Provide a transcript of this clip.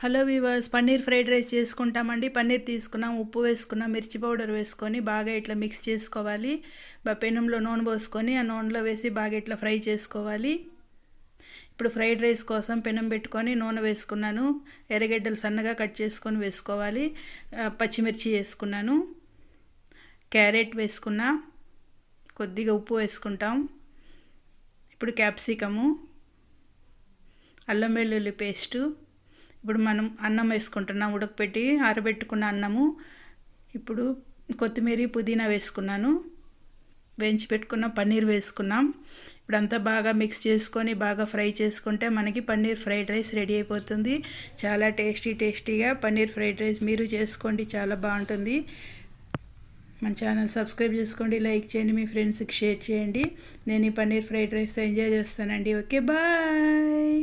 Hello weavers, paneer fried rice చేసుకుంటామండి. పన్నీర్ తీసుకున్నాం, ఉప్పు వేసుకున్నాం, మిర్చి పౌడర్ వేసుకొని బాగా ఇట్లా మిక్స్ చేసుకోవాలి. పెనంలో నూనె పోసుకొని ఆ నూనెలో వేసి బాగా ఇట్లా ఫ్రై చేసుకోవాలి. ఇప్పుడు ఫ్రైడ్ రైస్ కోసం పెనం పెట్టుకొని నూనె వేసుకున్నాను. ఎర్రగడ్డలు సన్నగా కట్ చేసుకొని వేసుకోవాలి. పచ్చిమిర్చి వేసుకున్నాను, క్యారెట్ వేసుకున్నా, కొద్దిగా ఉప్పు వేసుకుంటాం. ఇప్పుడు క్యాప్సికము, అల్లం వెల్లుల్లి పేస్టు. ఇప్పుడు మనం అన్నం వేసుకుంటున్నాం, ఉడకపెట్టి ఆరబెట్టుకున్న అన్నము. ఇప్పుడు కొత్తిమీర పుదీనా వేసుకున్నాను, వేయించి పెట్టుకున్న పన్నీర్ వేసుకున్నాం. ఇప్పుడు అంతా బాగా మిక్స్ చేసుకొని బాగా ఫ్రై చేసుకుంటే మనకి పన్నీర్ ఫ్రైడ్ రైస్ రెడీ అయిపోతుంది. చాలా టేస్టీగా పన్నీర్ ఫ్రైడ్ రైస్ మీరు చేసుకోండి, చాలా బాగుంటుంది. మన ఛానల్ సబ్స్క్రైబ్ చేసుకోండి, లైక్ చేయండి, మీ ఫ్రెండ్స్కి షేర్ చేయండి. నేను ఈ పన్నీర్ ఫ్రైడ్ రైస్ ఎంజాయ్ చేస్తానండి. Okay, bye.